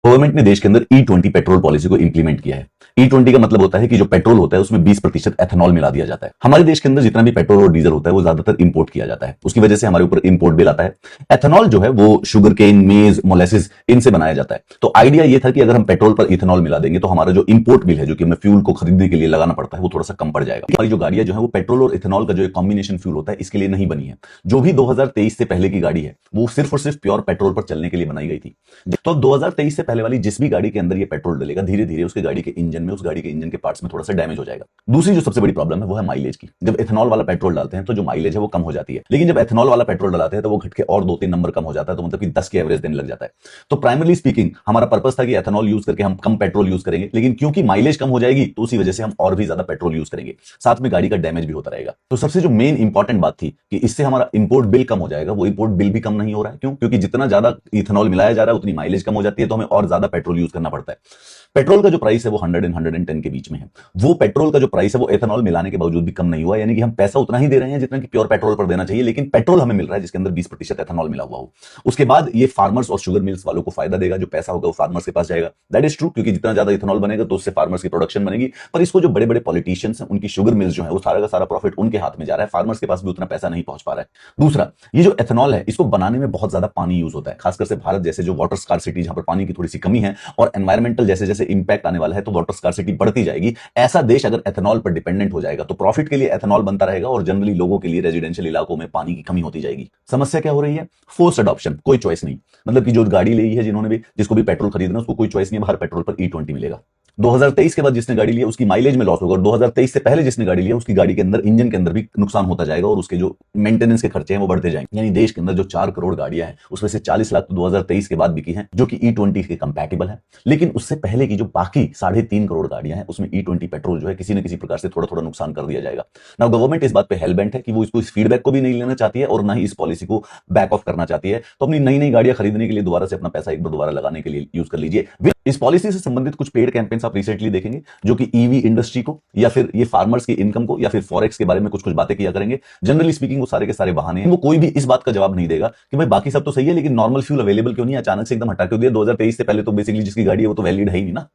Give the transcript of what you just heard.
Government ने देश के अंदर E20 पेट्रोल पॉलिसी को इंप्लीमेंट किया है। E20 का मतलब होता है कि जो पेट्रोल होता है उसमें 20% एथेनॉल मिला दिया जाता है। हमारे देश के अंदर जितना भी पेट्रोल और डीजल होता है वो ज्यादातर इंपोर्ट किया जाता है, उसकी वजह से हमारे ऊपर इंपोर्ट बिल आता है। एथेनॉल जो है वो शुगर केन, मेज, मोलेसिस इनसे बनाया जाता है। तो आइडिया ये था कि अगर हम पेट्रोल पर इथेनॉल मिला देंगे तो हमारा जो इंपोर्ट बिल है, जो कि हमें फ्यूल को खरीदने के लिए लगाना पड़ता है, वो थोड़ा सा कम पड़ जाएगा। हमारी जो गाड़ियां जो है वो पेट्रोल और इथेनॉल का जो एक कॉम्बिनेशन फ्यूल होता है इसके लिए नहीं बनी है। जो भी 2023 से पहले की गाड़ी है वो सिर्फ और सिर्फ प्योर पेट्रोल पर चलने के लिए बनाई गई थी। तो 2023 से पहले वाली जिस भी गाड़ी के अंदर ये पेट्रोल डलेगा, धीरे धीरे उसके गाड़ी के इंजन में, उस गाड़ी के इंजन के पार्ट्स में थोड़ा सा डैमेज हो जाएगा। दूसरी जो सबसे बड़ी प्रॉब्लम है वो है माइलेज की। जब एथेनॉल वाला पेट्रोल डालते हैं तो जो माइलेज है वो कम हो जाती है, लेकिन जब एथेनॉल वाला पेट्रोल डलाते हैं तो वो घट के और 2-3 नंबर कम हो जाता है, तो मतलब कि 10 के एवरेज देने लग जाता है। तो प्राइमरली स्पीकिंग हमारा पर्पस था कि एथेनॉल यूज करके हम कम पेट्रोल यूज करेंगे, लेकिन क्योंकि माइलेज कम हो जाएगी तो उसी वजह से हम और भी ज्यादा पेट्रोल यूज करेंगे, साथ में गाड़ी का डैमेज भी होता रहेगा। तो सबसे जो मेन इंपॉर्टेंट बात थी कि इससे हमारा इंपोर्ट बिल कम हो जाएगा, वो इंपोर्ट बिल भी कम नहीं हो रहा है। क्यों? क्योंकि जितना ज्यादा इथेनॉल मिलाया जा रहा है उतनी माइलेज कम हो जाती है, तो हमें और ज्यादा पेट्रोल यूज करना पड़ता है। पेट्रोल का जो प्राइस है वो 100 एंड 110 के बीच में है। वो पेट्रोल का जो प्राइस है वो एथेनॉल मिलाने के बावजूद भी कम नहीं हुआ, यानी कि हम पैसा उतना ही दे रहे हैं जितना कि प्योर पेट्रोल पर देना चाहिए, लेकिन पेट्रोल हमें मिल रहा है जिसके अंदर 20% एथेनॉल मिला हुआ हो। उसके बाद ये फार्मर्स और शुगर मिल्स वालों को फायदा देगा, जो पैसा होगा वो फार्मर्स के पास जाएगा। दैट इज ट्रू, क्योंकि जितना ज्यादा इथेनॉल बनेगा तो उससे फार्मर्स की प्रोडक्शन बनेगी। पर इसको जो बड़े बड़े पॉलिटिशियंस हैं उनकी शुगर मिल्स जो है वो सारा का सारा प्रॉफिट उनके हाथ में जा रहा है, फार्मर्स के पास भी उतना पैसा नहीं पहुंच पा रहा है। दूसरा, ये जो एथेनॉल है इसको बनाने में बहुत ज्यादा पानी यूज होता है, खासकर से भारत जैसे जो वाटर स्कार्सिटी, जहां पर पानी की थोड़ी सी कमी है और एनवायरमेंटल जैसे जैसे इंपैक्ट आने वाला है तो वाटर स्कार्सिटी बढ़ती जाएगी। ऐसा देश अगर एथेनॉल पर डिपेंडेंट हो जाएगा तो प्रॉफिट के लिए एथेनॉल बनता रहेगा और जनरली लोगों के लिए रेजिडेंशियल इलाकों में पानी की कमी होती जाएगी। समस्या क्या हो रही है? फोर्स्ड अडॉप्शन, कोई चॉइस नहीं। मतलब कि जो गाड़ी ली है जिन्होंने भी, जिसको भी पेट्रोल खरीदना है उसको कोई चॉइस नहीं है, हर पेट्रोल पर E20 मिलेगा। 2023 के बाद जिसने गाड़ी लिया उसकी माइलेज में लॉस होगा, और 2023 से पहले जिसने गाड़ी लिया उसकी गाड़ी के अंदर, इंजन के अंदर भी नुकसान होता जाएगा और उसके जो मेंटेनेंस के खर्चे हैं वो बढ़ते जाएंगे। यानी देश के अंदर जो 4 करोड़ गाड़ियां हैं उसमें से 40 लाख तो 2023 के बाद बिकी हैं, जो कि E20 के कंपैटिबल है। लेकिन उससे पहले की जो बाकी 3.5 करोड़ गाड़ियां हैं उसमें E20 पेट्रोल जो है किसी न किसी प्रकार से थोड़ा थोड़ा नुकसान कर दिया जाएगा। नाउ गवर्नमेंट इस बात पे हेलबेंट है कि वो इसको, इस फीडबैक को भी नहीं लेना चाहती है और ना ही इस पॉलिसी को बैक ऑफ करना चाहती है। तो अपनी नई नई गाड़ियां खरीदने के लिए दोबारा से अपना पैसा एक बार दोबारा लगाने के लिए यूज कर लीजिए। इस पॉलिसी से संबंधित कुछ पेड कैंपेन्स आप रिसेंटली देखेंगे जो कि ईवी इंडस्ट्री को या फिर ये फार्मर्स की इनकम को या फिर फॉरेक्स के बारे में कुछ कुछ बातें किया करेंगे। जनरली स्पीकिंग वो सारे के सारे बहाने हैं, वो कोई भी इस बात का जवाब नहीं देगा कि भाई बाकी सब तो सही है लेकिन नॉर्मल फ्यूल अवेलेबल क्यों नहीं, अचानक से एकदम हटा क्यों दिया। 2023 से पहले तो बेसिकली जिसकी गाड़ी है वो तो वैलिड है ही नहीं ना।